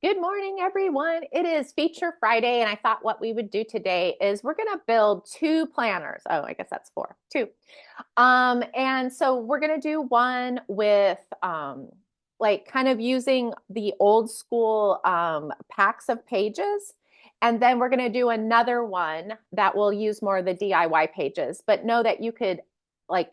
Good morning, everyone. It is Feature Friday, and I thought what we would do today is we're going to build two planners. Oh, I guess that's four, two. And so we're going to do one with like kind of using the old school packs of pages. And then we're going to do another one that will use more of the DIY pages, but know that you could like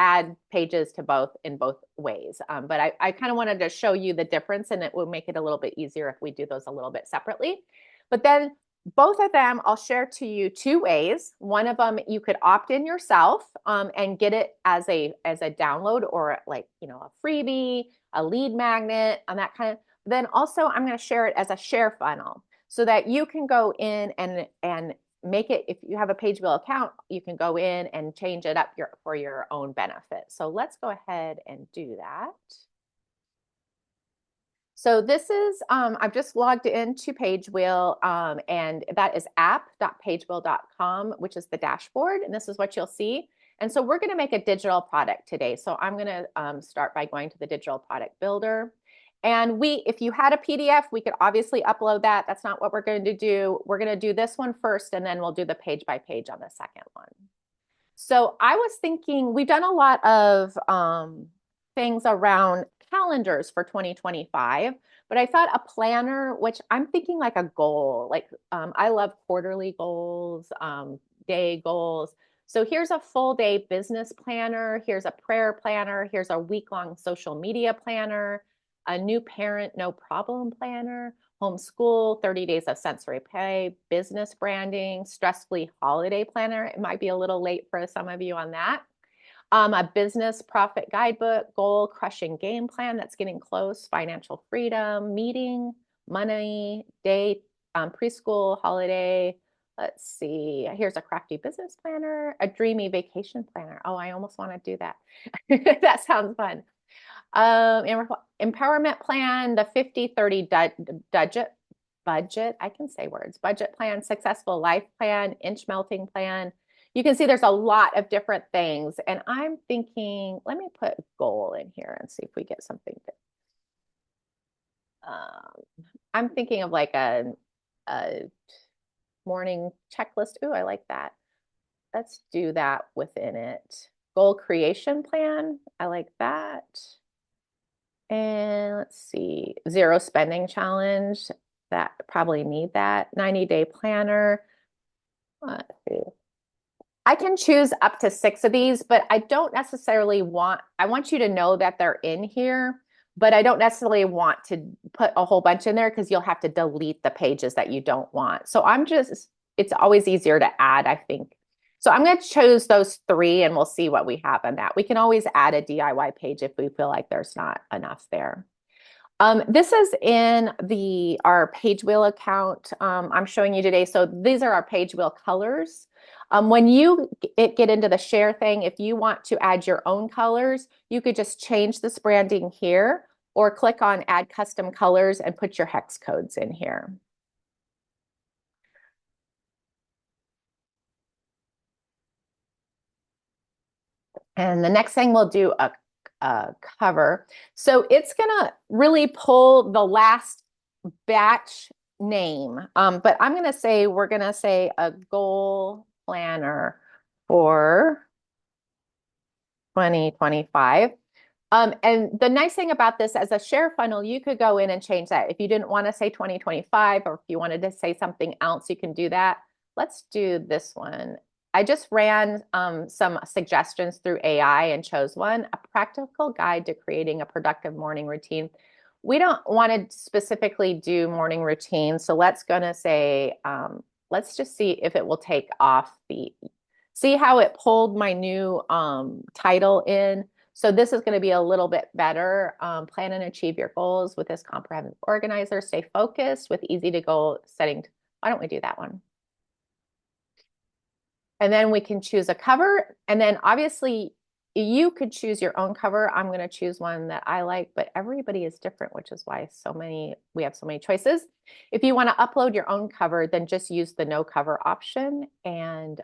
add pages to both in both ways. But I kind of wanted to show you the difference, and it will make it a little bit easier if we do those a little bit separately. But then both of them I'll share to you two ways. One of them you could opt in yourself and get it as a download or like a freebie, a lead magnet, and that kind of. Then also I'm going to share it as a share funnel so that you can go in and make it. If you have a Pagewheel account, you can go in and change it up for your own benefit. So let's go ahead and do that. So this is, I've just logged into Pagewheel, and that is app.pagewheel.com, which is the dashboard. And this is what you'll see. And so we're going to make a digital product today. So I'm going to start by going to the digital product builder. And if you had a PDF, we could obviously upload that. That's not what we're going to do. We're going to do this one first, and then we'll do the page by page on the second one. So I was thinking, we've done a lot of things around calendars for 2025, but I thought a planner, which I'm thinking like a goal, like I love quarterly goals, day goals. So here's a full day business planner. Here's a prayer planner. Here's a week-long social media planner, a new parent, no problem planner, homeschool, 30 days of sensory play, business branding, stress-free holiday planner. It might be a little late for some of you on that. A business profit guidebook, goal crushing game plan that's getting close, financial freedom, meeting, money, day, preschool, holiday. Let's see. Here's a crafty business planner, a dreamy vacation planner. Oh, I almost want to do that. That sounds fun. Empowerment plan, the 50-30 budget. I can say words. Budget plan, successful life plan, inch melting plan. You can see there's a lot of different things. And I'm thinking, let me put goal in here and see if we get something good. I'm thinking of like a morning checklist. Ooh, I like that. Let's do that within it. Goal creation plan. I like that. And let's see, zero spending challenge. That probably need that. 90-day planner. Let's see. I can choose up to 6 of these, but I don't necessarily I want you to know that they're in here, but I don't necessarily want to put a whole bunch in there because you'll have to delete the pages that you don't want. So it's always easier to add, I think. So I'm going to choose those 3 and we'll see what we have in that. We can always add a DIY page if we feel like there's not enough there. This is in our Pagewheel account I'm showing you today. So these are our Pagewheel colors. When you get into the share thing, if you want to add your own colors, you could just change this branding here or click on add custom colors and put your hex codes in here. And the next thing we'll do a cover. So it's gonna really pull the last batch name. But we're gonna say a goal planner for 2025. And the nice thing about this as a share funnel, you could go in and change that. If you didn't want to say 2025 or if you wanted to say something else, you can do that. Let's do this one. I just ran some suggestions through AI and chose one, a practical guide to creating a productive morning routine. We don't want to specifically do morning routine. So let's just see if it will take off see how it pulled my new title in. So this is going to be a little bit better. Plan and achieve your goals with this comprehensive organizer. Stay focused with easy to goal setting. Why don't we do that one? And then we can choose a cover. And then obviously you could choose your own cover. I'm going to choose one that I like, but everybody is different, which is why we have so many choices. If you want to upload your own cover, then just use the no cover option and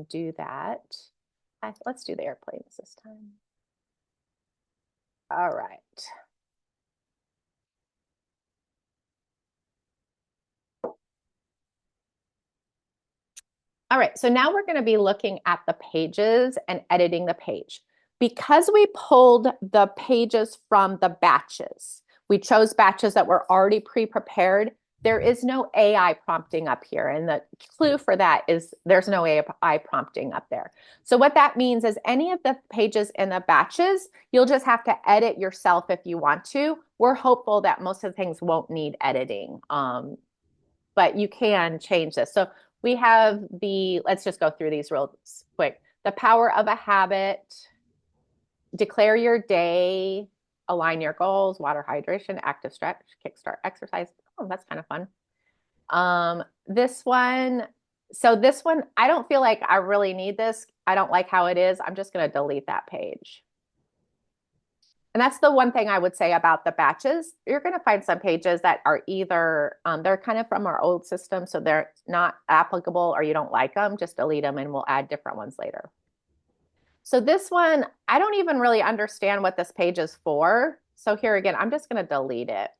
do that. Let's do the airplanes this time. All right. All right, so now we're going to be looking at the pages and editing the page. Because we pulled the pages from the batches, we chose batches that were already pre-prepared. There is no AI prompting up here. And the clue for that is there's no AI prompting up there. So what that means is any of the pages in the batches, you'll just have to edit yourself if you want to. We're hopeful that most of the things won't need editing, but you can change this. So we have let's just go through these real quick. The power of a habit, declare your day, align your goals, water hydration, active stretch, kickstart exercise. Oh, that's kind of fun. This one, I don't feel like I really need this. I don't like how it is. I'm just going to delete that page. And that's the one thing I would say about the batches. You're going to find some pages that are either, they're kind of from our old system, so they're not applicable, or you don't like them, just delete them and we'll add different ones later. So this one, I don't even really understand what this page is for. So here again, I'm just going to delete it.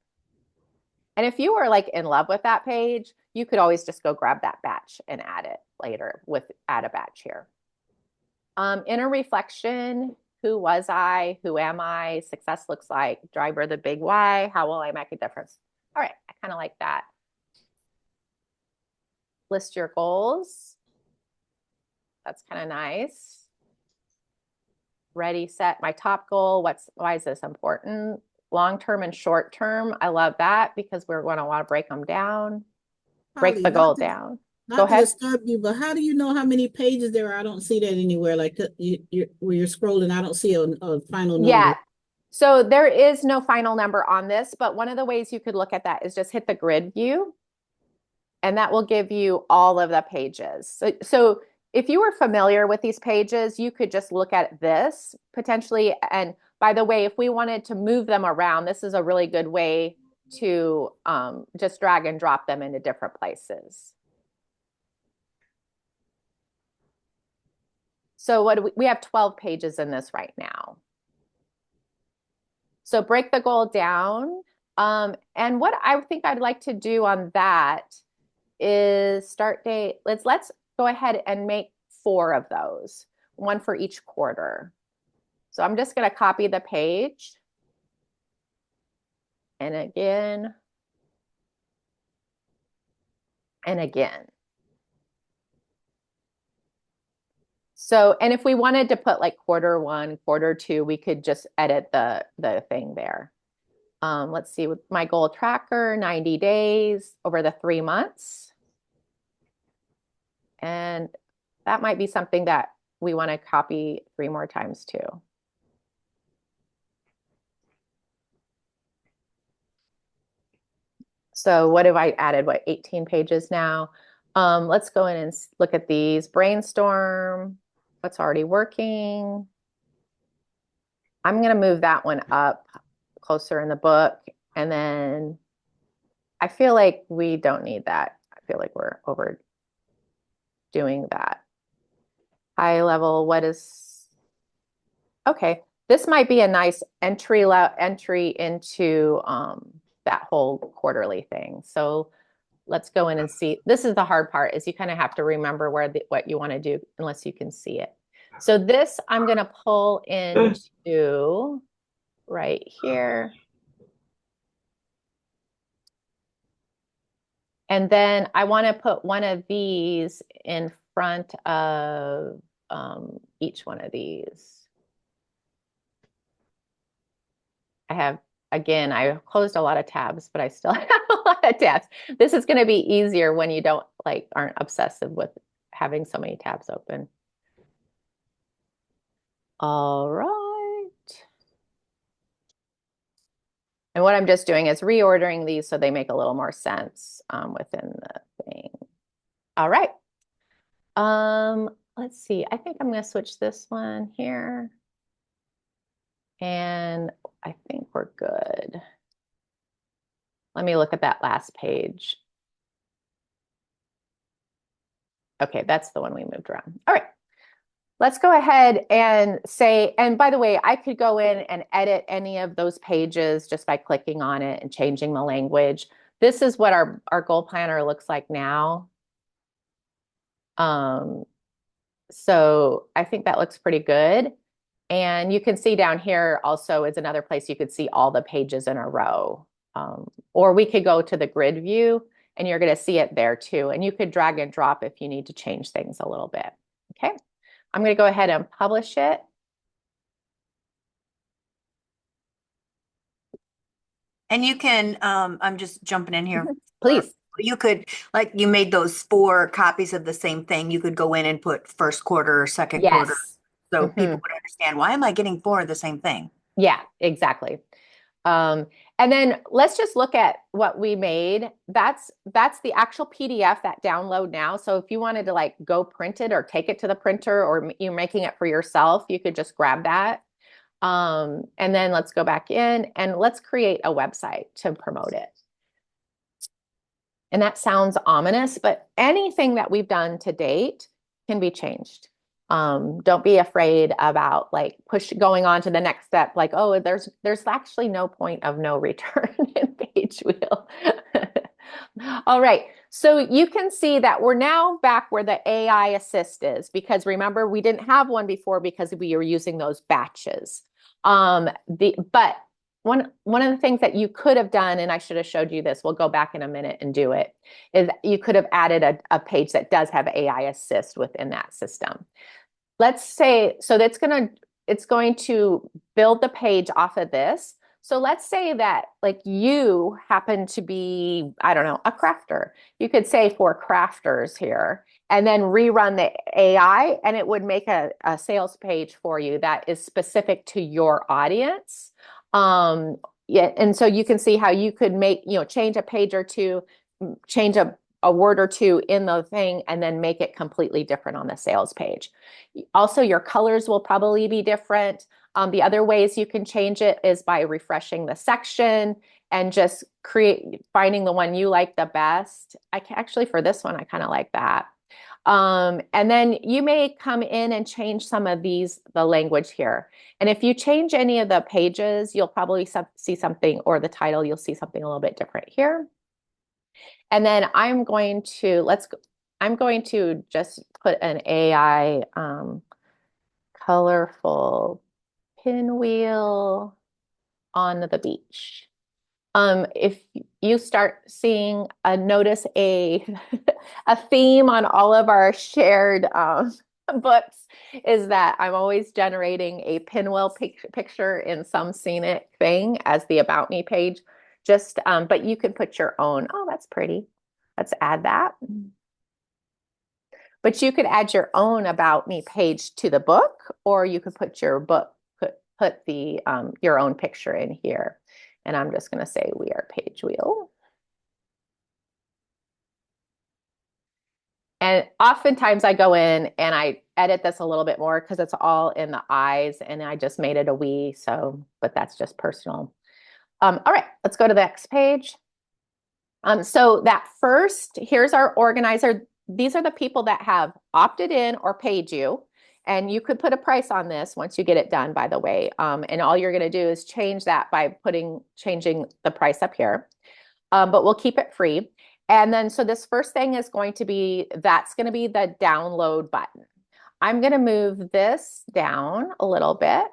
And if you were like in love with that page, you could always just go grab that batch and add it later with add a batch here. Inner reflection. Who was I? Who am I? Success looks like. Driver the big why. How will I make a difference? All right, I kind of like that. List your goals. That's kind of nice. Ready, set, my top goal. Why is this important? Long-term and short-term. I love that because we're going to want to break them down. Break Holly, the goal down. Go not to ahead. disturb you, but how do you know how many pages there are? I don't see that anywhere. Like where you're scrolling, I don't see a final number. Yeah. So there is no final number on this, but one of the ways you could look at that is just hit the grid view, and that will give you all of the pages. So if you were familiar with these pages, you could just look at this potentially. And by the way, if we wanted to move them around, this is a really good way to just drag and drop them into different places. So we have 12 pages in this right now. So break the goal down. And what I think I'd like to do on that is start date. Let's go ahead and make 4 of those, one for each quarter. So I'm just going to copy the page. And again. And again. So, and if we wanted to put like quarter 1, quarter 2, we could just edit the thing there. Let's see, with my goal tracker, 90 days over the 3 months. And that might be something that we want to copy 3 more times too. So what have I added? 18 pages now? Let's go in and look at these. Brainstorm, what's already working. I'm going to move that one up closer in the book. And then I feel like we don't need that. I feel like we're overdoing that. High level, okay. This might be a nice entry into that whole quarterly thing. So let's go in and see. This is the hard part, is you kind of have to remember what you want to do unless you can see it. So this I'm going to pull into right here. And then I want to put one of these in front of each one of these. I closed a lot of tabs, but I still have a lot of tabs. This is going to be easier when you aren't obsessive with having so many tabs open. All right. And what I'm just doing is reordering these so they make a little more sense within the thing. All right. Let's see. I think I'm going to switch this one here. And I think we're good. Let me look at that last page. Okay, that's the one we moved around. All right. Let's go ahead and say, and by the way, I could go in and edit any of those pages just by clicking on it and changing the language. This is what our goal planner looks like now. Um, so I think that looks pretty good. And you can see down here also is another place you could see all the pages in a row. Or we could go to the grid view and you're going to see it there too. And you could drag and drop if you need to change things a little bit. Okay, I'm going to go ahead and publish it. And you can, I'm just jumping in here. Please. You could, like, you made those 4 copies of the same thing. You could go in and put first quarter or second quarter. Yes. So Mhm. people would understand, why am I getting 4 of the same thing? Yeah, exactly. Um, and then let's just look at what we made. That's the actual PDF, that download now. So if you wanted to like go print it or take it to the printer or you're making it for yourself, you could just grab that. And then let's go back in and let's create a website to promote it. And that sounds ominous, but anything that we've done to date can be changed. Don't be afraid about like going on to the next step. Like, oh, there's actually no point of no return in Pagewheel. All right, so you can see that we're now back where the AI assist is, because remember we didn't have one before because we were using those batches. But one of the things that you could have done, and I should have showed you this, we'll go back in a minute and do it, is you could have added a page that does have AI assist within that system. Let's say, so it's going to build the page off of this. So let's say that like you happen to be, I don't know, a crafter. You could say for crafters here and then rerun the AI and it would make a sales page for you that is specific to your audience. Yeah, and so you can see how you could change a page or two, change a word or two in the thing, and then make it completely different on the sales page. Also, your colors will probably be different. The other ways you can change it is by refreshing the section and just finding the one you like the best. Actually, for this one, I kind of like that. And then you may come in and change some of the language here. And if you change any of the pages, you'll probably see something, or the title, you'll see something a little bit different here. And then I'm going to just put an AI colorful pinwheel on the beach. If you start seeing notice a a theme on all of our shared books is that I'm always generating a pinwheel picture in some scenic thing as the About Me page. But you can put your own. Oh, that's pretty. Let's add that. But you could add your own About Me page to the book, or you could put your your own picture in here. And I'm just going to say we are Pagewheel. And oftentimes I go in and I edit this a little bit more because it's all in the eyes and I just made it a we. But that's just personal. All right, let's go to the next page. So that first, here's our organizer. These are the people that have opted in or paid you. And you could put a price on this once you get it done, by the way. And all you're going to do is change that by changing the price up here. But we'll keep it free. And then, so this first thing is that's going to be the download button. I'm going to move this down a little bit.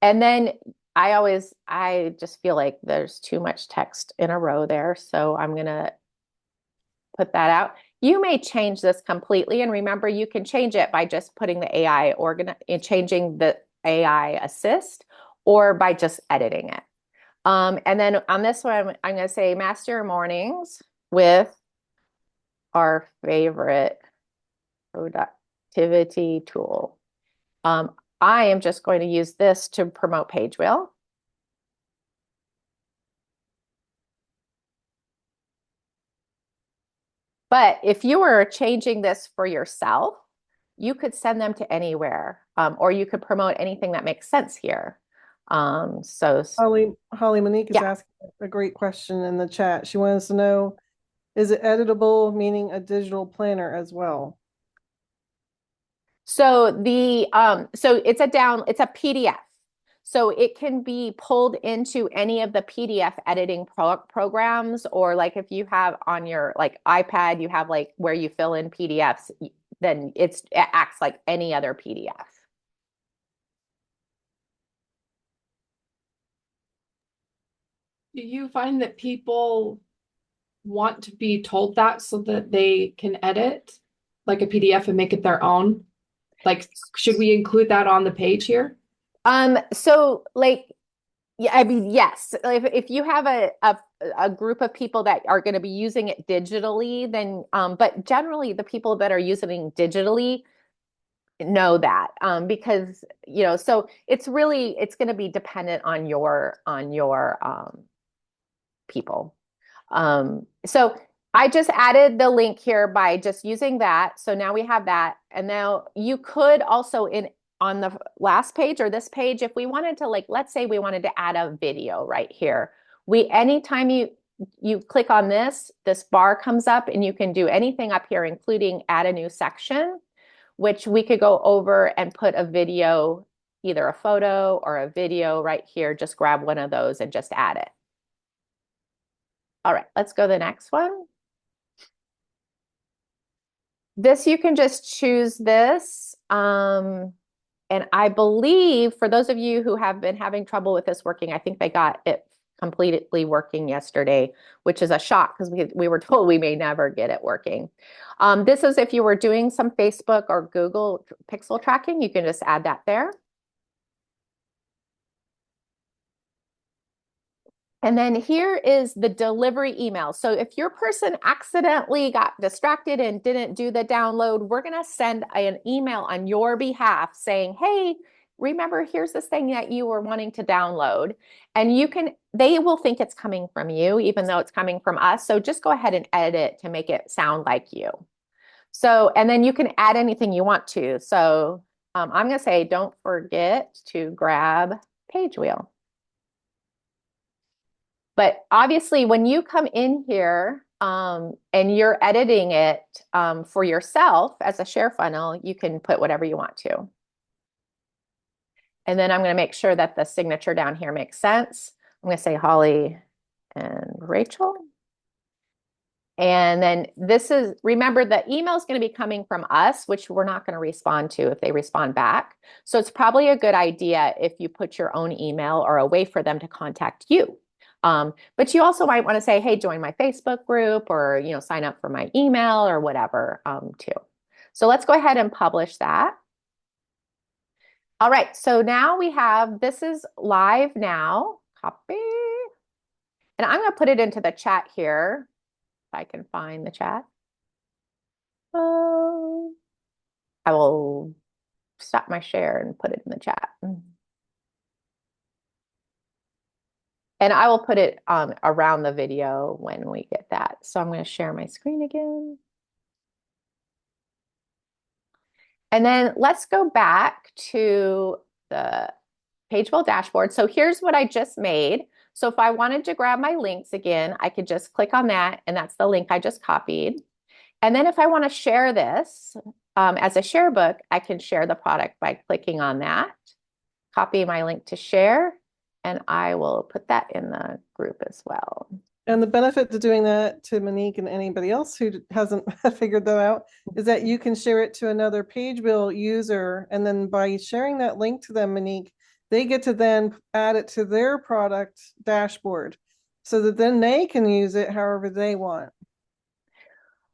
And then I just feel like there's too much text in a row there. So I'm going to put that out. You may change this completely. And remember, you can change it by just putting the AI changing the AI assist, or by just editing it. And then on this one, I'm going to say master mornings with our favorite productivity tool. I am just going to use this to promote Pagewheel. But if you were changing this for yourself, you could send them to anywhere, or you could promote anything that makes sense here. Holly Monique is Yeah. asking a great question in the chat. She wants to know, is it editable, meaning a digital planner as well? So it's a PDF. So it can be pulled into any of the PDF editing programs, or like if you have on your like iPad, you have like where you fill in PDFs, then it acts like any other PDF. Do you find that people want to be told that so that they can edit like a PDF and make it their own? Like, should we include that on the page here? So like, yeah, I mean, yes. If you have a group of people that are going to be using it digitally, then but generally the people that are using it digitally know that because so it's going to be dependent on your people. So I just added the link here by just using that. So now we have that. And now you could also on the last page or this page, if we wanted to, like, let's say we wanted to add a video right here. Anytime you click on this bar comes up and you can do anything up here, including add a new section, which we could go over and put a video, either a photo or a video right here. Just grab one of those and just add it. All right, let's go to the next one. This, you can just choose this. And I believe for those of you who have been having trouble with this working, I think they got it completely working yesterday, which is a shock because we were told we may never get it working. This is if you were doing some Facebook or Google pixel tracking, you can just add that there. And then here is the delivery email. So if your person accidentally got distracted and didn't do the download, we're going to send an email on your behalf saying, hey, remember, here's this thing that you were wanting to download. And they will think it's coming from you, even though it's coming from us. So just go ahead and edit it to make it sound like you. So, and then you can add anything you want to. So I'm going to say, don't forget to grab Pagewheel. But obviously, when you come in here and you're editing it for yourself as a share funnel, you can put whatever you want to. And then I'm going to make sure that the signature down here makes sense. I'm going to say Holly and Rachel. And then remember, the email is going to be coming from us, which we're not going to respond to if they respond back. So it's probably a good idea if you put your own email or a way for them to contact you. But you also might want to say, hey, join my Facebook group or, sign up for my email or whatever too. So let's go ahead and publish that. All right. So now this is live now. Copy. And I'm going to put it into the chat here. If I can find the chat. I will stop my share and put it in the chat. And I will put it around the video when we get that. So I'm going to share my screen again. And then let's go back to the Pagewheel dashboard. So here's what I just made. So if I wanted to grab my links again, I could just click on that, and that's the link I just copied. And then if I want to share this as a share book, I can share the product by clicking on that, copy my link to share, and I will put that in the group as well. And the benefit to doing that to Monique and anybody else who hasn't figured that out is that you can share it to another Pagewheel user. And then by sharing that link to them, Monique, they get to then add it to their product dashboard so that then they can use it however they want.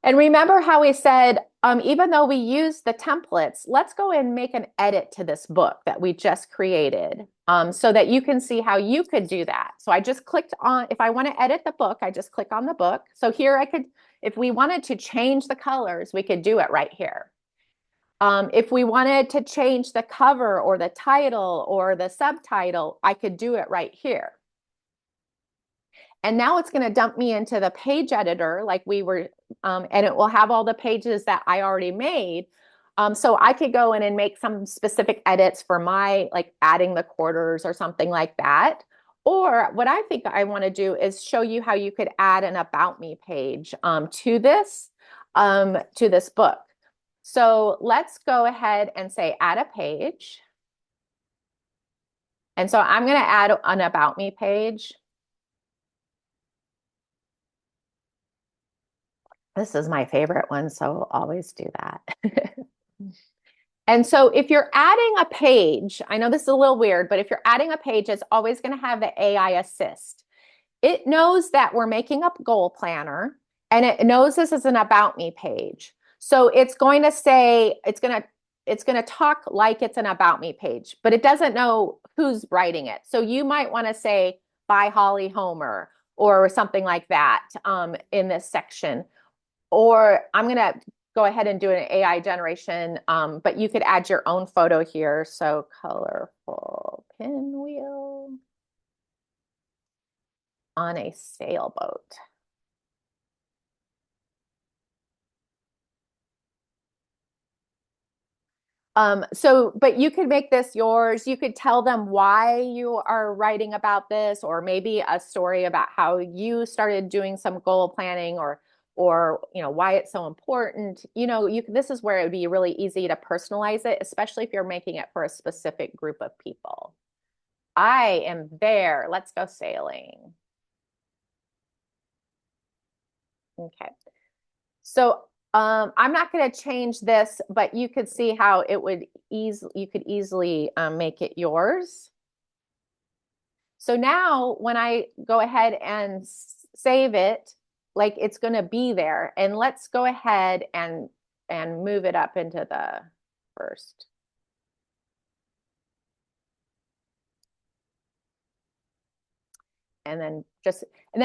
And remember how we said, even though we use the templates, let's go and make an edit to this book that we just created so that you can see how you could do that. So I just clicked on, if I want to edit the book, I just click on the book. So here I could, if we wanted to change the colors, we could do it right here. If we wanted to change the cover or the title or the subtitle, I could do it right here. And now it's going to dump me into the page editor like we were, and it will have all the pages that I already made. So I could go in and make some specific edits for like adding the quarters or something like that. Or what I think I want to do is show you how you could add an About Me page to this book. So let's go ahead and say add a page. And so I'm going to add an About Me page. This is my favorite one, so I'll always do that. And so if you're adding a page, I know this is a little weird, but if you're adding a page, it's always going to have the AI assist. It knows that we're making a goal planner, and it knows this is an About Me page. So it's going to say, it's going to talk like it's an About Me page, but it doesn't know who's writing it. So you might want to say, by Holly Homer, or something like that in this section. Or I'm going to go ahead and do an AI generation, but you could add your own photo here. So colorful pinwheel on a sailboat. But you could make this yours. You could tell them why you are writing about this, or maybe a story about how you started doing some goal planning, or why it's so important. This is where it would be really easy to personalize it, especially if you're making it for a specific group of people. I am there. Let's go sailing. Okay. So I'm not going to change this, but you could see how you could easily make it yours. So now when I go ahead and save it, like it's going to be there. And let's go ahead and move it up into the first. And then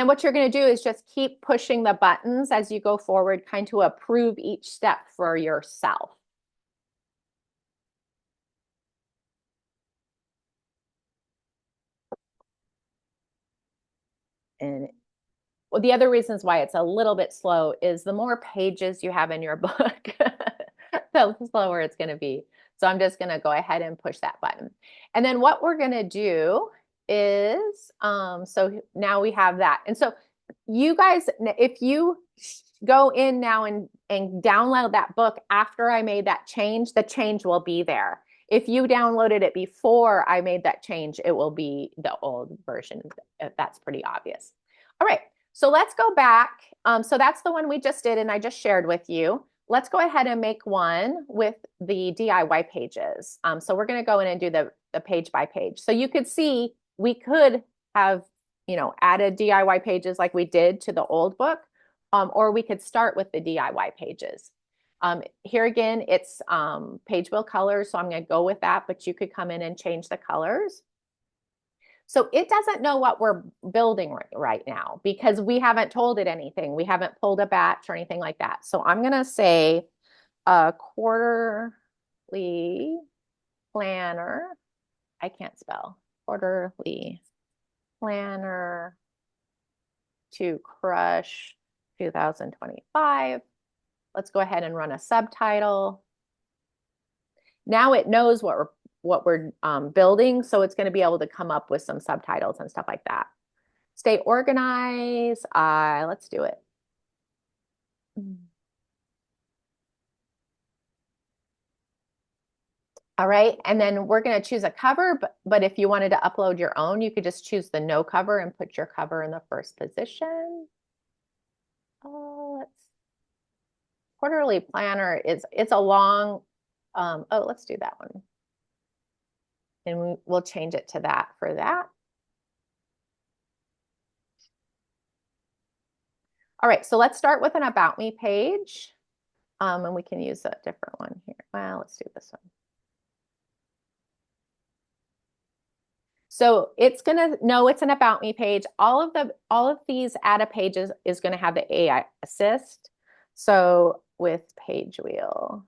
what you're going to do is just keep pushing the buttons as you go forward, kind of approve each step for yourself. And well, the other reasons why it's a little bit slow is the more pages you have in your book, the slower it's going to be. So I'm just going to go ahead and push that button. And then what we're going to do is, so now we have that. And so you guys, if you go in now and download that book after I made that change, the change will be there. If you downloaded it before I made that change, it will be the old version. That's pretty obvious. All right, so let's go back. So that's the one we just did and I just shared with you. Let's go ahead and make one with the DIY pages. So we're going to go in and do the page by page. So you could see we could have, added DIY pages like we did to the old book, or we could start with the DIY pages. Here again, it's Pagewheel colors, so I'm going to go with that, but you could come in and change the colors. So it doesn't know what we're building right now because we haven't told it anything. We haven't pulled a batch or anything like that. So I'm going to say a quarterly planner. I can't spell. Quarterly planner to crush 2025. Let's go ahead and run a subtitle. Now it knows what we're building, so it's going to be able to come up with some subtitles and stuff like that. Stay organized. Let's do it. All right, and then we're going to choose a cover, but if you wanted to upload your own, you could just choose the no cover and put your cover in the first position. Oh, quarterly planner it's a long, let's do that one. And we'll change it to that for that. All right, so let's start with an About Me page. And we can use a different one here. Well, let's do this one. So it's gonna know it's an About Me page. All of these add a pages is gonna have the AI assist. So with Pagewheel,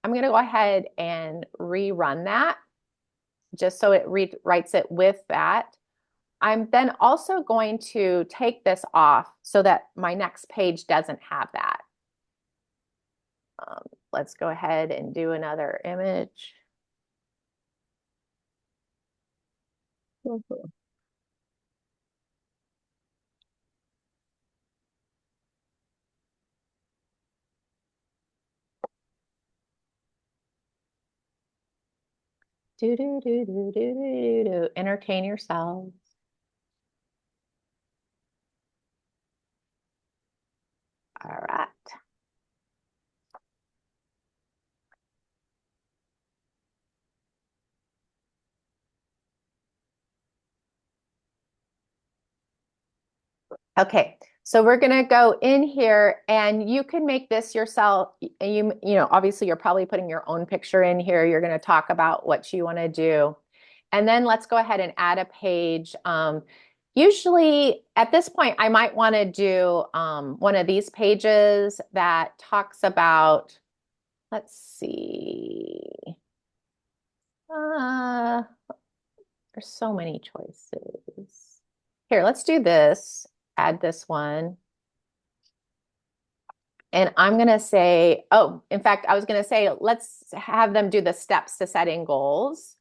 I'm gonna go ahead and rerun that just so it writes it with that. I'm then also going to take this off so that my next page doesn't have that. Let's go ahead and do another image. Do, do, do, do, do, do, do. Entertain yourselves. All right. Okay, so we're gonna go in here and you can make this yourself. You know, obviously you're probably putting your own picture in here. You're gonna talk about what you wanna do. And then let's go ahead and add a page. Usually at this point, I might wanna do one of these pages that talks about, let's see. Uh, there's so many choices. Here, let's do this. Add this one. And I'm going to say, oh, in fact, I was going to say, let's have them do the steps to setting goals.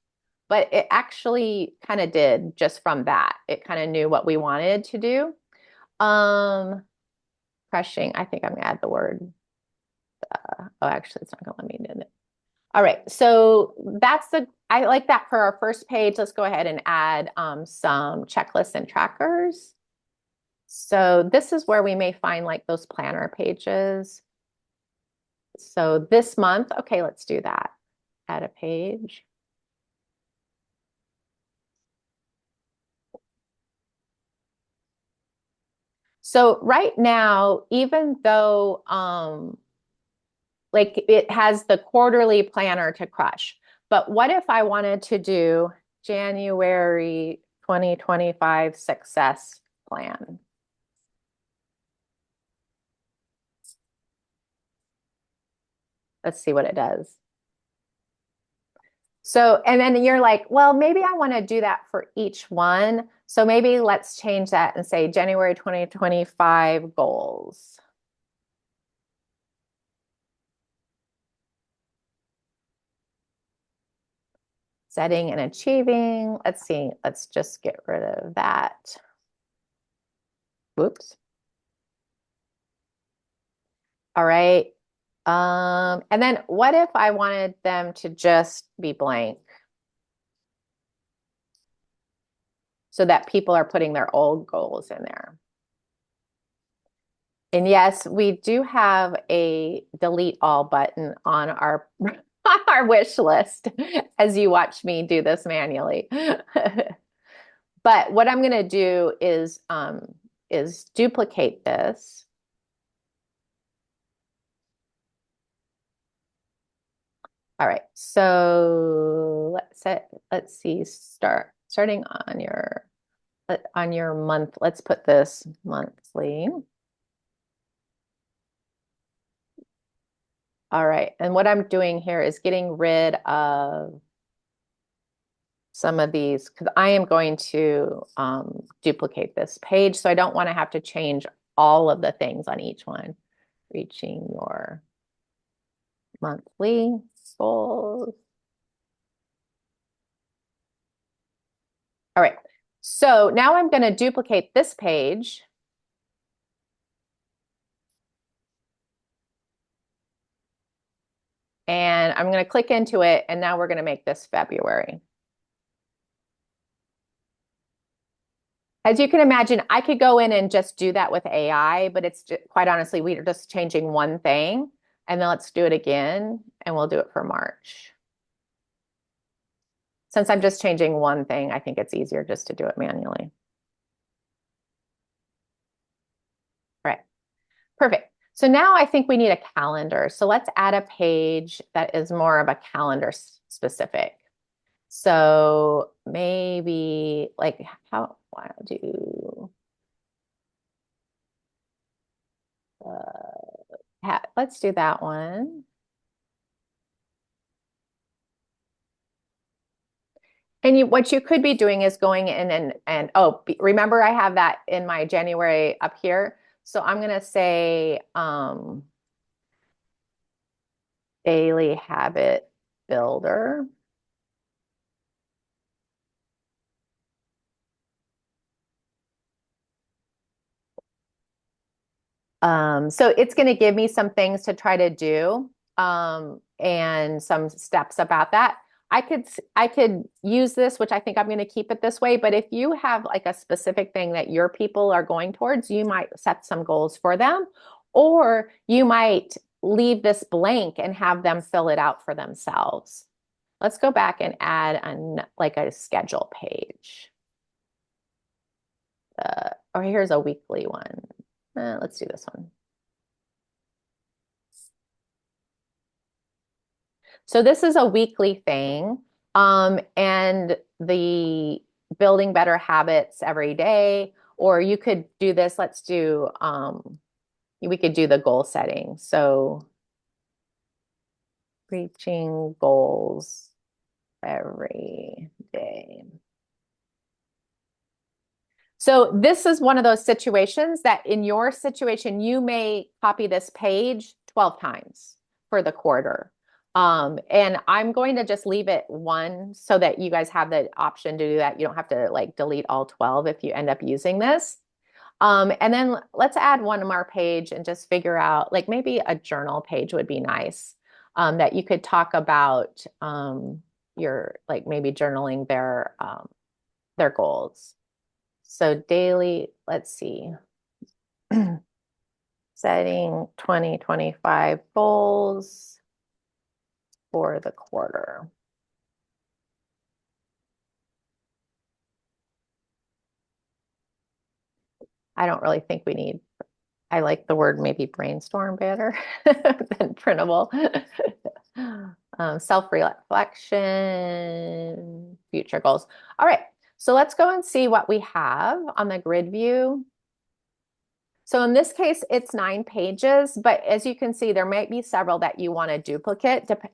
But it actually kind of did just from that. It kind of knew what we wanted to do. Crushing, I think I'm going to add the word. Oh, actually, it's not going to let me do it. All right, so I like that for our first page. Let's go ahead and add some checklists and trackers. So this is where we may find like those planner pages. So this month, okay, let's do that. Add a page. So right now, even though like it has the quarterly planner to crush, but what if I wanted to do January 2025 success plan? Let's see what it does. So, and then you're like, well, maybe I want to do that for each one. So maybe let's change that and say January 2025 goals. Setting and achieving. Let's see. Let's just get rid of that. Whoops. All right. And then what if I wanted them to just be blank? So that people are putting their old goals in there. And yes, we do have a delete all button on our on our wish list as you watch me do this manually. But what I'm going to do is duplicate this. All right, so let's see, starting on your month. Let's put this monthly. All right, and what I'm doing here is getting rid of some of these because I am going to duplicate this page, so I don't want to have to change all of the things on each one. Reaching your monthly goals. All right, so now I'm going to duplicate this page. And I'm going to click into it, and now we're going to make this February. As you can imagine, I could go in and just do that with AI, but it's just, quite honestly, we're just changing one thing. And then let's do it again, and we'll do it for March. Since I'm just changing one thing, I think it's easier just to do it manually. All right, perfect. So now I think we need a calendar. So let's add a page that is more of a calendar specific. So maybe like how I'll do let's do that one. And what you could be doing is going in and oh, remember I have that in my January up here. So I'm going to say daily habit builder. So it's going to give me some things to try to do and some steps about that. I could use this, which I think I'm going to keep it this way, but if you have like a specific thing that your people are going towards, you might set some goals for them, or you might leave this blank and have them fill it out for themselves. Let's go back and add like a schedule page. Or here's a weekly one. Let's do this one. So this is a weekly thing, and the building better habits every day, or you could do this, let's do, we could do the goal setting. So reaching goals every day. So this is one of those situations that in your situation, you may copy this page 12 times for the quarter. And I'm going to just leave it one so that you guys have the option to do that. You don't have to like delete all 12 if you end up using this. And then let's add one more page and just figure out, like maybe a journal page would be nice, that you could talk about your, like maybe journaling their goals. So daily, let's see, setting 2025 goals for the quarter. I don't really think we need, I like the word maybe brainstorm better than printable. Self-reflection, future goals. All right, so let's go and see what we have on the grid view. So in this case, it's 9 pages, but as you can see, there might be several that you want to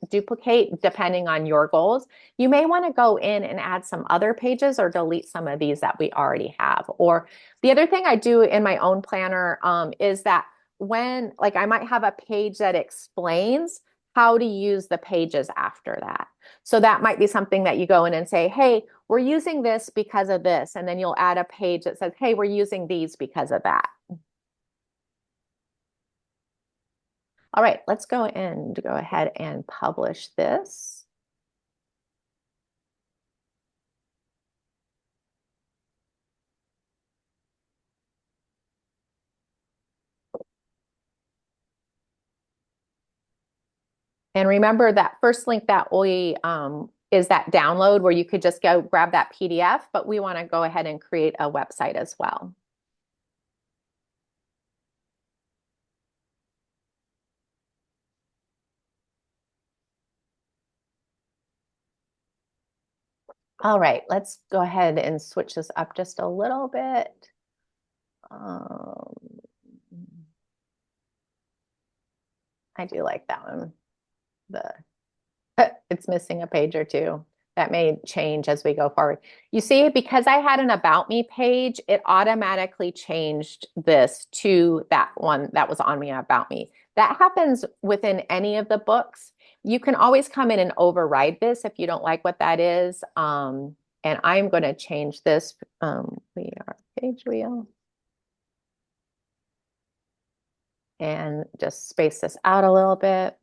duplicate depending on your goals. You may want to go in and add some other pages or delete some of these that we already have. Or the other thing I do in my own planner is that when, like, I might have a page that explains how to use the pages after that. So that might be something that you go in and say, hey, we're using this because of this. And then you'll add a page that says, hey, we're using these because of that. All right, let's go ahead and publish this. And remember that first link that we is that download where you could just go grab that PDF, but we want to go ahead and create a website as well. All right, let's go ahead and switch this up just a little bit. I do like that one. It's missing a page or two. That may change as we go forward. You see, because I had an About Me page, it automatically changed this to that one that was on me About Me. That happens within any of the books. You can always come in and override this if you don't like what that is. And I'm going to change this. We are Pagewheel. And just space this out a little bit.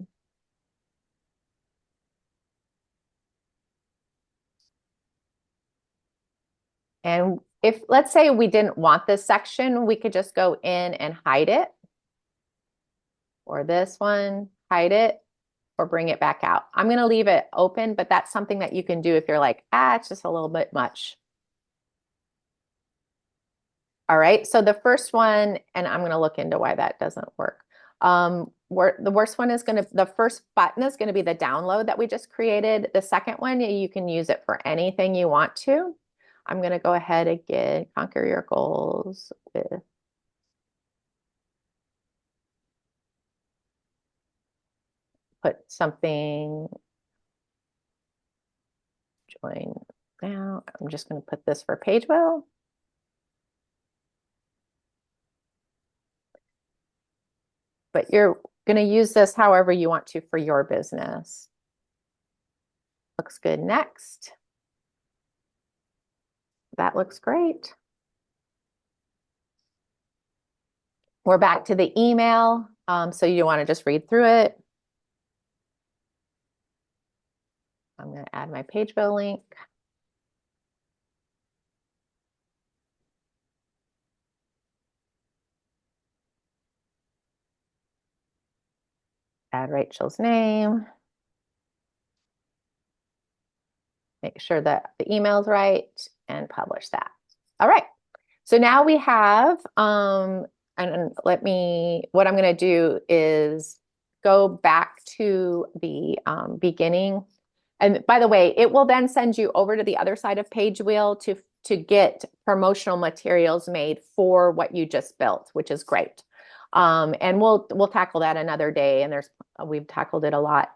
And if, let's say we didn't want this section, we could just go in and hide it. Or this one, hide it, or bring it back out. I'm going to leave it open, but that's something that you can do if you're like, it's just a little bit much. All right, so the first one, and I'm going to look into why that doesn't work. The worst one is the first button is going to be the download that we just created. The second one, you can use it for anything you want to. I'm going to go ahead again, conquer your goals with put something, join now. I'm just going to put this for Pagewheel. But you're going to use this however you want to for your business. Looks good. Next. That looks great. We're back to the email. So you want to just read through it. I'm going to add my Pagewheel link. Add Rachel's name. Make sure that the email's right and publish that. All right. So now we have, and what I'm going to do is go back to the beginning. And by the way, it will then send you over to the other side of Pagewheel to get promotional materials made for what you just built, which is great. And we'll tackle that another day. And we've tackled it a lot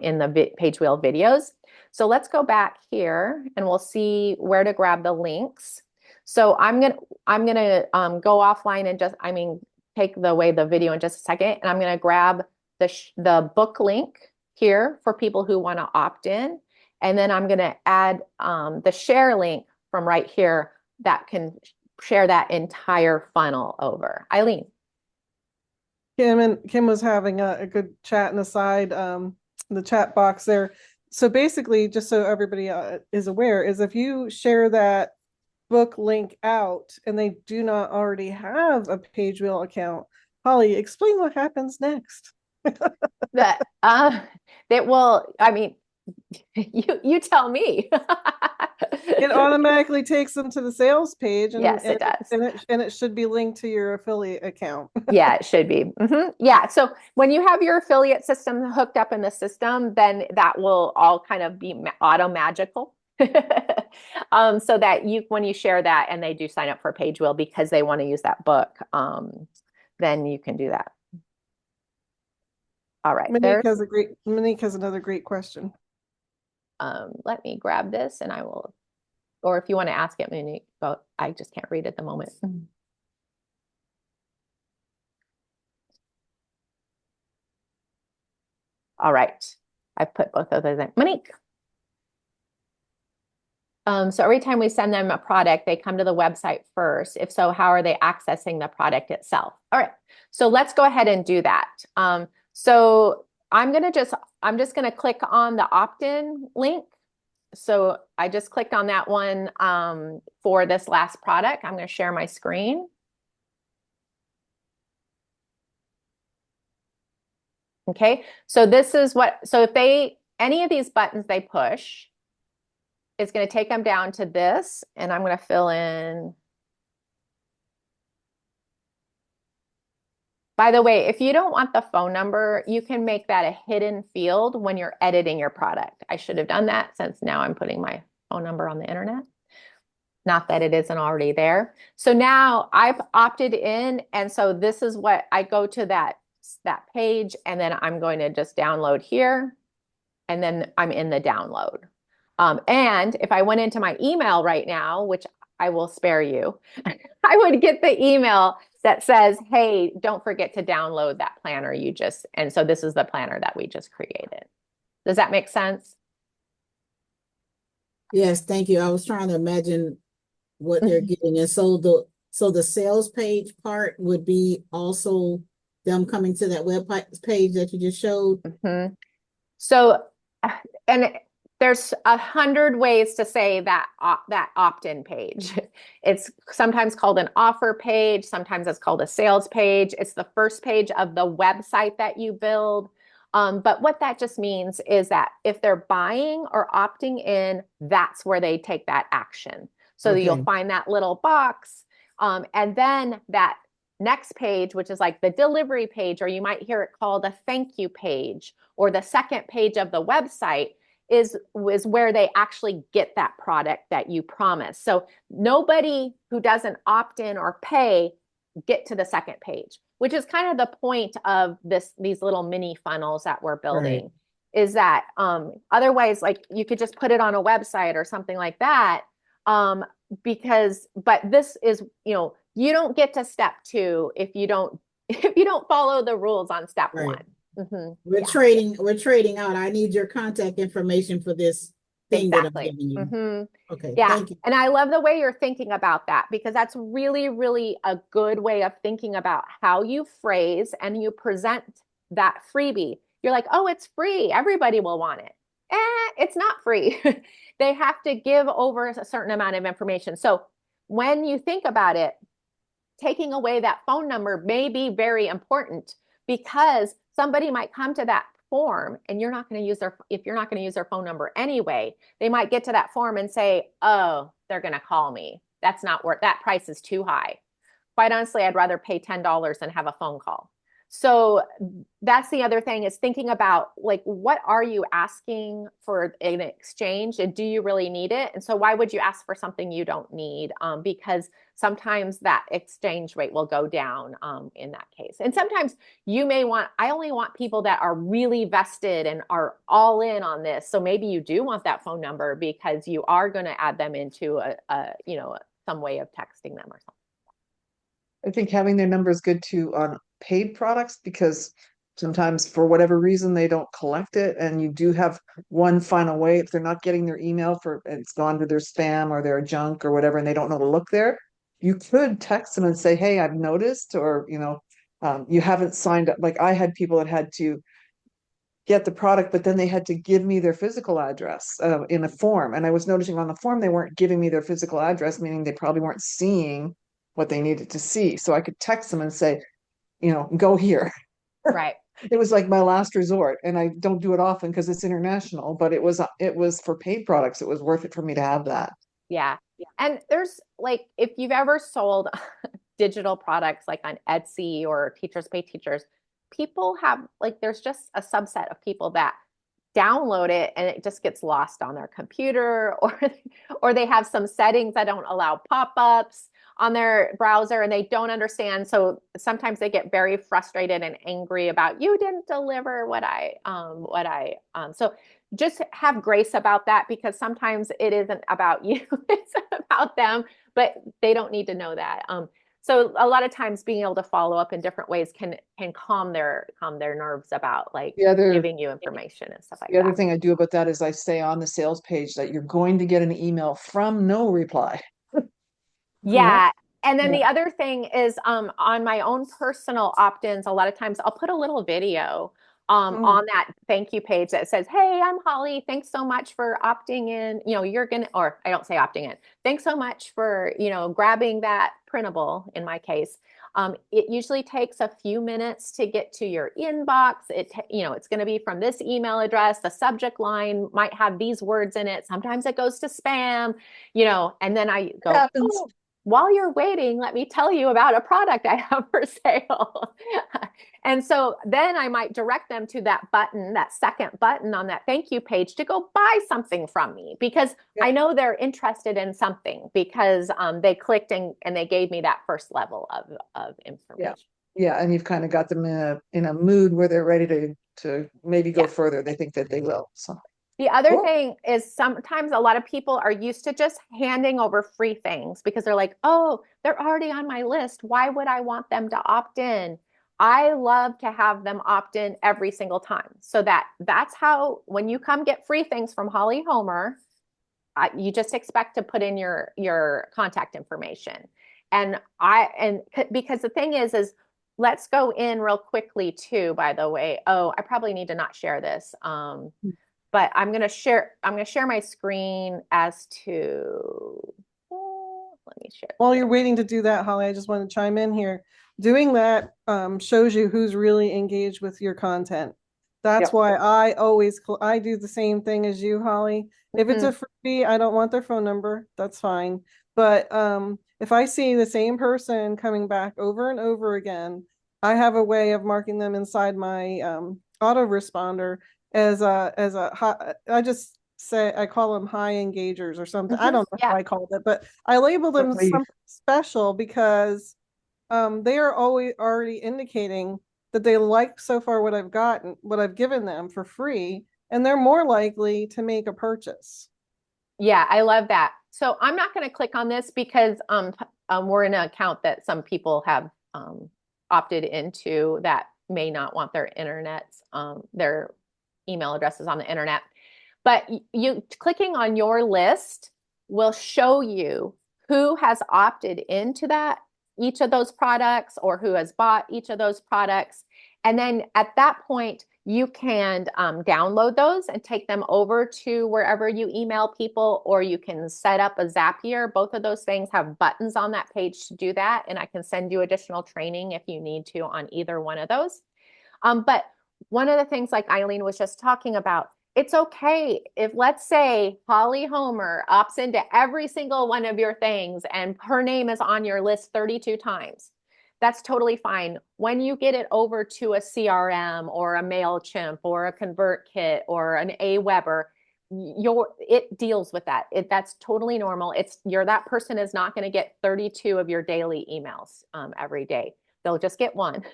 in the Pagewheel videos. So let's go back here and we'll see where to grab the links. So I'm gonna go offline and take away the video in just a second, and I'm gonna grab the book link here for people who want to opt in, and then I'm gonna add the share link from right here that can share that entire funnel over. Eileen. Kim was having a good chat in the side, the chat box there. So basically, just so everybody is aware, is if you share that book link out and they do not already have a Pagewheel account, Holly, explain what happens next. That will, I mean, you tell me. It automatically takes them to the sales page, and yes, it does. And it should be linked to your affiliate account. Yeah, it should be. Yeah. So when you have your affiliate system hooked up in the system, then that will all kind of be auto magical. So that when you share that and they do sign up for Pagewheel because they want to use that book, then you can do that. All right. Monique has another great question. Let me grab this and I will, or if you want to ask it, Monique, but I just can't read at the moment. All right. I've put both of those in. Monique. So every time we send them a product, they come to the website first. If so, how are they accessing the product itself? All right. So let's go ahead and do that. So I'm just going to click on the opt-in link. So I just clicked on that one for this last product. I'm going to share my screen. Okay. So this is so if any of these buttons they push, it's going to take them down to this, and I'm going to fill in. By the way, if you don't want the phone number, you can make that a hidden field when you're editing your product. I should have done that since now I'm putting my phone number on the internet. Not that it isn't already there. So now I've opted in, and so this is what I go to that page, and then I'm going to just download here, and then I'm in the download. And if I went into my email right now, which I will spare you, I would get the email that says, hey, don't forget to download that planner and so this is the planner that we just created. Does that make sense? Yes, thank you. I was trying to imagine what they're getting. And so the sales page part would be also them coming to that web page that you just showed. So, and there's 100 ways to say that opt-in page. It's sometimes called an offer page. Sometimes it's called a sales page. It's the first page of the website that you build. But what that just means is that if they're buying or opting in, that's where they take that action. So that you'll find that little box. And then that next page, which is like the delivery page, or you might hear it called a thank you page, or the second page of the website, is where they actually get that product that you promise. So nobody who doesn't opt in or pay get to the second page, which is kind of the point of these little mini funnels that we're building. Right. Is that otherwise, like, you could just put it on a website or something like that, but this is, you don't get to step 2 if you don't follow the rules on step 1. We're trading out. I need your contact information for this thing that I'm giving you. Okay. Yeah. Thank you. And I love the way you're thinking about that, because that's really, really a good way of thinking about how you phrase and you present that freebie. You're like, oh, it's free. Everybody will want it. It's not free. They have to give over a certain amount of information. So when you think about it, taking away that phone number may be very important because somebody might come to that form and you're not going to use their, if you're not going to use their phone number anyway, they might get to that form and say, oh, they're going to call me. That's not worth, that price is too high. Quite honestly, I'd rather pay $10 than have a phone call. So that's the other thing, is thinking about, like, what are you asking for in exchange, and do you really need it? And so why would you ask for something you don't need? Because sometimes that exchange rate will go down in that case. And sometimes you may want, I only want people that are really vested and are all in on this. So maybe you do want that phone number because you are going to add them into some way of texting them or something. I think having their number is good too on paid products, because sometimes for whatever reason they don't collect it, and you do have one final way. If they're not getting their email, for it's gone to their spam or their junk or whatever, and they don't know to look there, you could text them and say, hey, I've noticed, or you haven't signed up. Like, I had people that had to get the product, but then they had to give me their physical address in a form, and I was noticing on the form they weren't giving me their physical address, meaning they probably weren't seeing what they needed to see. So I could text them and say, go here. Right. It was like my last resort, and I don't do it often because it's international, but it was for paid products. It was worth it for me to have that. Yeah. And there's, like, if you've ever sold digital products like on Etsy or Teachers Pay Teachers, people have, like, there's just a subset of people that download it and it just gets lost on their computer, or they have some settings that don't allow pop-ups on their browser and they don't understand. So sometimes they get very frustrated and angry about, you didn't deliver so just have grace about that, because sometimes it isn't about you, it's about them, but they don't need to know that. So a lot of times being able to follow up in different ways can calm their nerves about, like, giving you information and stuff like that. The other thing I do about that is I say on the sales page that you're going to get an email from no reply. Yeah. And then the other thing is, on my own personal opt-ins, a lot of times I'll put a little video on that thank you page that says, hey, I'm Holly. Thanks so much for opting in. Or I don't say opting in. Thanks so much for, grabbing that printable in my case. It usually takes a few minutes to get to your inbox. It's going to be from this email address. The subject line might have these words in it. Sometimes it goes to spam, and then I go, oh, while you're waiting, let me tell you about a product I have for sale. And so then I might direct them to that button, that second button on that thank you page, to go buy something from me, because I know they're interested in something, because they clicked and they gave me that first level of information. Yeah, and you've kind of got them in a mood where they're ready to maybe go further. They think that they will. So. The other thing is, sometimes a lot of people are used to just handing over free things because they're like, oh, they're already on my list. Why would I want them to opt in? I love to have them opt in every single time. So that's how, when you come get free things from Holly Homer, you just expect to put in your contact information. And because the thing is let's go in real quickly too, by the way. Oh, I probably need to not share this. But I'm gonna share my screen as to, let me share. While you're waiting to do that, Holly, I just want to chime in here. Doing that shows you who's really engaged with your content. That's why I do the same thing as you, Holly. If it's a freebie, I don't want their phone number. That's fine. But if I see the same person coming back over and over again, I have a way of marking them inside my autoresponder as I just say, I call them high engagers or something. I don't know how I called it, but I label them something special because they are always already indicating that they like so far what I've given them for free, and they're more likely to make a purchase. Yeah, I love that. So I'm not going to click on this because we're in an account that some people have opted into that may not want their their email addresses on the internet. But you clicking on your list will show you who has opted into each of those products, or who has bought each of those products. And then at that point, you can download those and take them over to wherever you email people, or you can set up a Zapier. Both of those things have buttons on that page to do that. And I can send you additional training if you need to on either one of those. But one of the things like Eileen was just talking about, it's okay if, let's say, Holly Homer opts into every single one of your things and her name is on your list 32 times. That's totally fine. When you get it over to a CRM or a MailChimp or a ConvertKit or an Aweber, it deals with that. That's totally normal. That person is not going to get 32 of your daily emails every day. They'll just get one.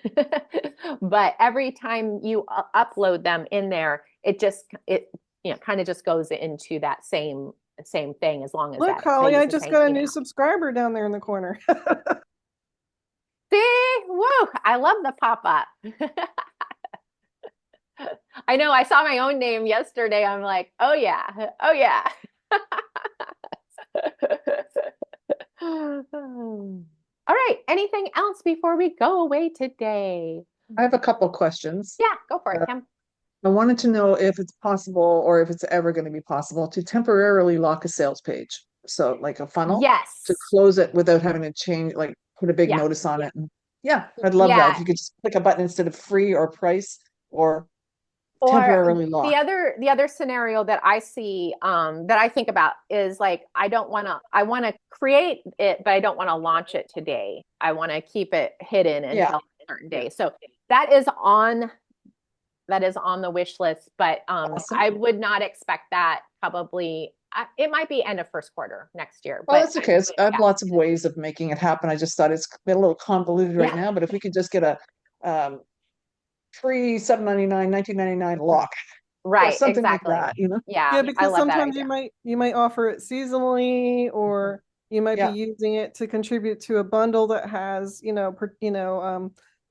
But every time you upload them in there, it kind of just goes into that same thing, as long as Look, that Holly, I pays the just same got a email. new subscriber down there in the corner. See, woo! I love the pop-up. I know, I saw my own name yesterday. I'm like, oh yeah, oh yeah. All right, anything else before we go away today? I have a couple questions. Yeah, go for it, Kim. I wanted to know if it's possible, or if it's ever going to be possible, to temporarily lock a sales page. So like a funnel, Yes. to close it without having to change, like put a big Yeah. notice on it. And yeah, I'd love that. Yeah. If you could just click a button instead of free or price, or Or temporarily lock. the other scenario that I see, that I think about is like, I want to create it, but I don't want to launch it today. I want to keep it hidden until a certain day. So that is on the wish list, but Awesome. I would not expect that probably. It might be end of first quarter next year. Well, But that's okay. I have lots of ways of making it happen. I just thought it's a little convoluted right now, but if we could just get a free $7.99, $19.99 lock, or right, something exactly. like that, you know? Yeah, Yeah, I because love that sometimes idea. you might offer it seasonally, or you might Yeah. be using it to contribute to a bundle that has,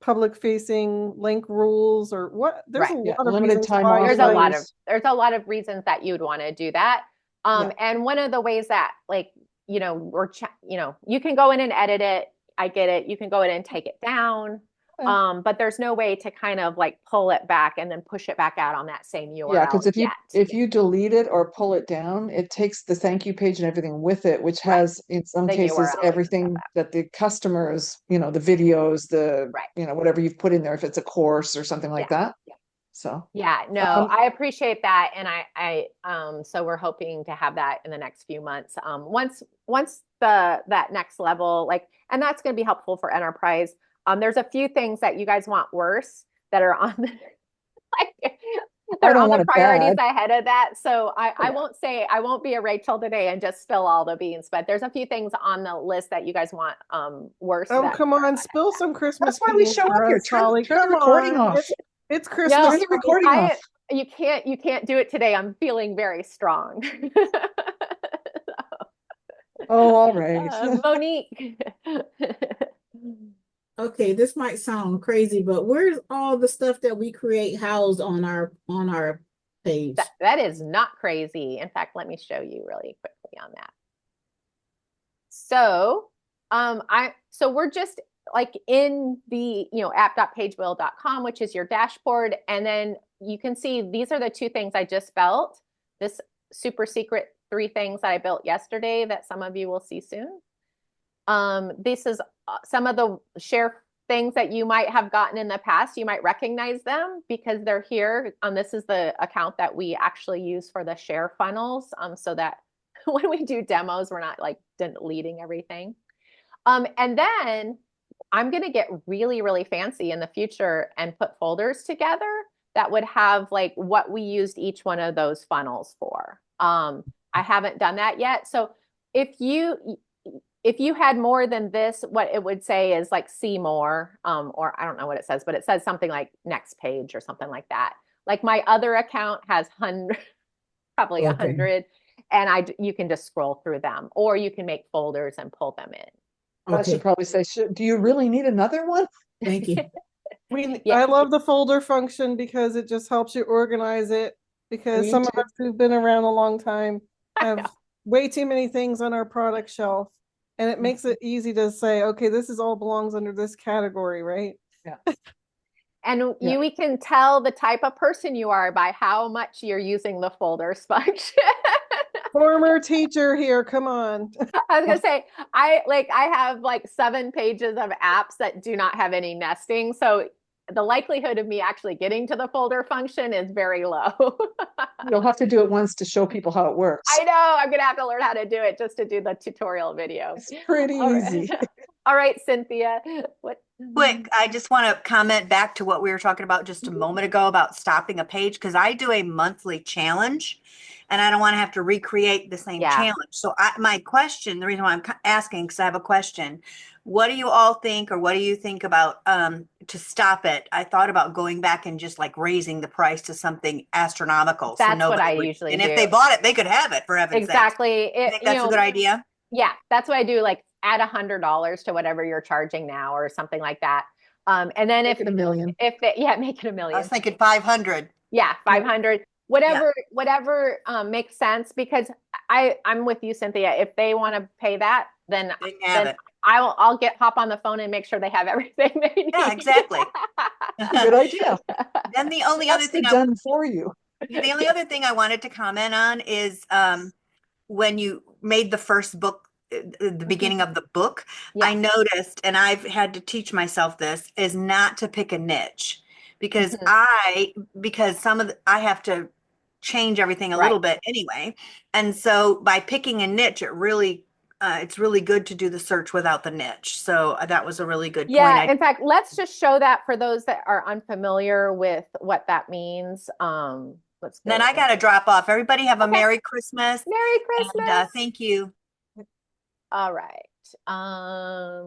public facing link rules, or what. There's a Right. Yeah, lot of limited reasons time why There's you a might. lot of offers. there's a lot of reasons that you'd want to do that. Yeah. And one of the ways that, like, you can go in and edit it. I get it. You can go in and take it down. Yeah. But there's no way to kind of like pull it back and then push it back out on that same Yeah, URL because yet. if you delete it or pull it down, it takes the thank you page and everything with it, which Right. has in some The cases URL and stuff everything that the customers, the videos, Right. whatever you've put in there, if it's a course or something like that. So Yeah, no, I appreciate that. And so we're hoping to have that in the next few months. Once that next level, like, and that's going to be helpful for enterprise. There's a few things that you guys want worse that are on the, like, I they're don't on want the it priorities bad. ahead of that. So I Yeah. won't be a Rachel today and just spill all the beans, but there's a few things on the list that you guys want worse. Oh, that come on, spill some Christmas That's why we beans show up for here. us, Holly. Turn the Come recording on. off. It's No, Christmas. Turn the recording off. you can't do it today. I'm feeling very strong. Oh, all right. Monique. Okay, this might sound crazy, but where's all the stuff that we create housed on our page? That is not crazy. In fact, let me show you really quickly on that. So, so we're just like in the, app.pagewheel.com, which is your dashboard. And then you can see these are the two things I just built. This super secret 3 things that I built yesterday that some of you will see soon. This is some of the share things that you might have gotten in the past. You might recognize them because they're here. This is the account that we actually use for the share funnels, so that when we do demos, we're not like deleting everything. And then I'm going to get really, really fancy in the future and put folders together that would have like what we used each one of those funnels for. I haven't done that yet. So if you had more than this, what it would say is like see more, or I don't know what it says, but it says something like next page or something like that. Like my other account has probably 100, and you can just scroll through them, or you can make folders and pull them in. I should probably say, do you really need another one? Thank you. I love the folder function because it just helps you organize it, because Me some too. of us who've been around a long time have way too many things on our product shelf, and it makes it easy to say, okay, this is all belongs under this category, right? Yeah. And Yeah. we can tell the type of person you are by how much you're using the folders function. Former teacher here, come on. I was gonna say, I have like 7 pages of apps that do not have any nesting. So the likelihood of me actually getting to the folder function is very low. You'll have to do it once to show people how it works. I know I'm gonna have to learn how to do it just to do the tutorial video. It's pretty All easy. right. All right, Cynthia. What? Quick, I just want to comment back to what we were talking about just a moment ago about stopping a page, because I do a monthly challenge and I don't want to have to recreate the same Yeah. challenge. So my question, the reason why I'm asking, because I have a question. What do you all think, or what do you think about to stop it? I thought about going back and just like raising the price to something astronomical. So That's what nobody I would, usually and do. if they bought it, they could have it, for heaven's sake. Exactly. I think that's a good idea. Yeah, that's what I do. Like add $100 to whatever you're charging now, or something like that. And then Make it $1 million. make it $1 I million. was thinking 500. Yeah, 500. Whatever makes sense, because I'm with you, Cynthia. If they want to pay that, then They can have it. I'll hop on the phone and make sure they have everything they need. Yeah, exactly. Good idea. Then the only other That's thing done for you. the only other thing I wanted to comment on is when you made the first book, the beginning of the book, I Yeah. noticed, and I've had to teach myself this, is not to pick a niche, because Mhm. I have to change everything a Right. little bit anyway. And so by picking a niche, it's really good to do the search without the niche. So that was a really good point. Yeah, in fact, let's just show that for those that are unfamiliar with what that means. Let's go. Then I got to drop off. Everybody have a Okay. Merry Christmas. Merry And Christmas. thank you. All right.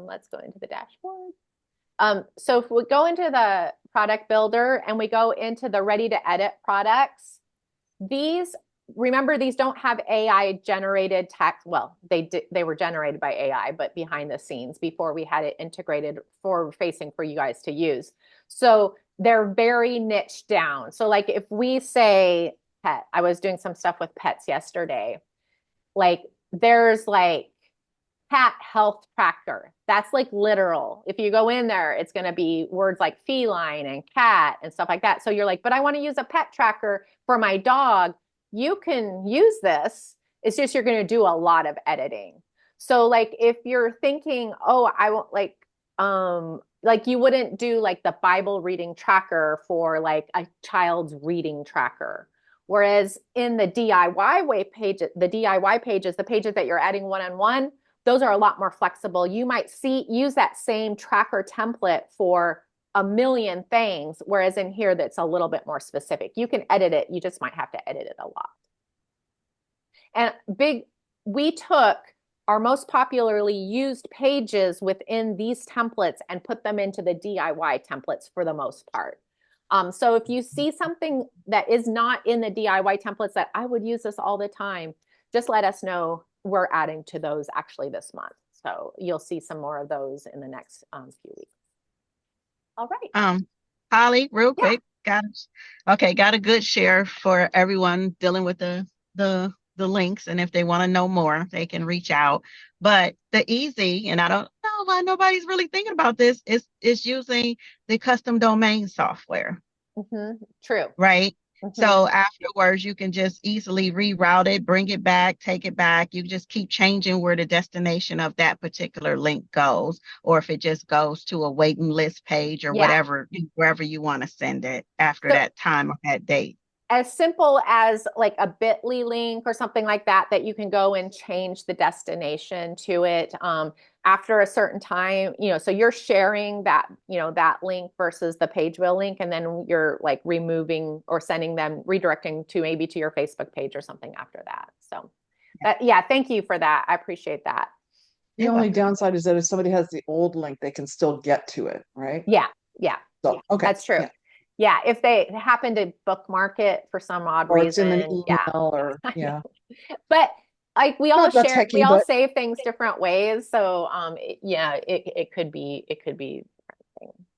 Let's go into the dashboard. So if we go into the product builder and we go into the ready to edit products, remember, these don't have AI generated text. Well, they were generated by AI, but behind the scenes before we had it integrated forward facing for you guys to use. So they're very niche down. So like if we say pet, I was doing some stuff with pets yesterday. Like there's like cat health tracker. That's like literal. If you go in there, it's going to be words like feline and cat and stuff like that. So you're like, but I want to use a pet tracker for my dog. You can use this. It's just you're going to do a lot of editing. So like if you're thinking, oh, I won't like you wouldn't do like the Bible reading tracker for like a child's reading tracker. Whereas in the DIY way page, the DIY pages, the pages that you're adding one-on-one, those are a lot more flexible. You might use that same tracker template for a million things, whereas in here that's a little bit more specific. You can edit it, you just might have to edit it a lot. And we took our most popularly used pages within these templates and put them into the DIY templates for the most part. So if you see something that is not in the DIY templates that I would use this all the time, just let us know. We're adding to those actually this month. So you'll see some more of those in the next few weeks. All right. Holly, real Yeah. quick, got a good share for everyone dealing with the links, and if they want to know more, they can reach out. But the easy, and I don't know why nobody's really thinking about this, is using the custom domain software, True. right? So afterwards, you can just easily reroute it, bring it back, take it back. You just keep changing where the destination of that particular link goes, or if it just goes to a waiting list page or whatever, wherever you want to send it after that time or that date. As simple as like a bit.ly link or something like that, that you can go and change the destination to it after a certain time, so you're sharing that, that link versus the Pagewheel link, and then you're like removing or sending them, redirecting to maybe to your Facebook page or something after that. So thank you for that. I appreciate that. The only downside is that if somebody has the old link, they can still get to it, right? Yeah. So, okay. That's true. Yeah, if they happen to bookmark it for some odd Or reason, it's in an email or But like we all Not that share, techie, we all but- save things different ways. So it could be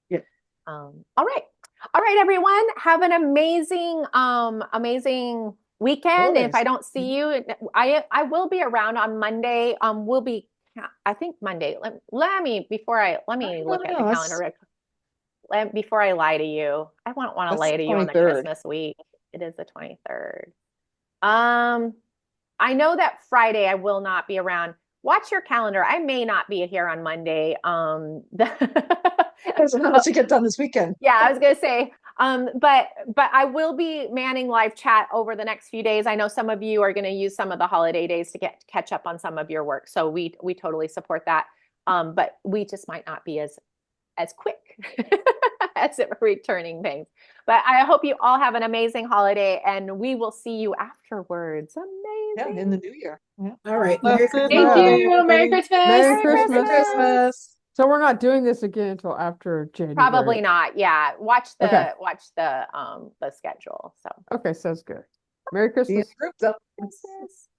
Yeah. All right, everyone. Have an amazing weekend. And if I don't see you, I will be around on Monday. We'll be, I think Monday. Let me look at the calendar. before I lie to you, I won't want to That's lie the to you on the 23rd. Christmas week. It is the 23rd. I know that Friday I will not be around. Watch your calendar. I may not be here on Monday. Depends on how much you get done this weekend. Yeah, I was gonna say, but I will be manning live chat over the next few days. I know some of you are gonna use some of the holiday days to catch up on some of your work, so we totally support that. But we just might not be as quick as it returning things. But I hope you all have an amazing holiday, and we will see you afterwards. Yeah, Amazing. in the new year. Yeah. All right. Blessed Merry Thank Christmas, you. Merry everybody. Christmas. Merry Merry Christmas. Christmas. So we're not doing this again until after January. Probably not. Yeah. Watch Okay. the schedule. So Okay, sounds good. Merry See you in Christmas. the group though. Christmas.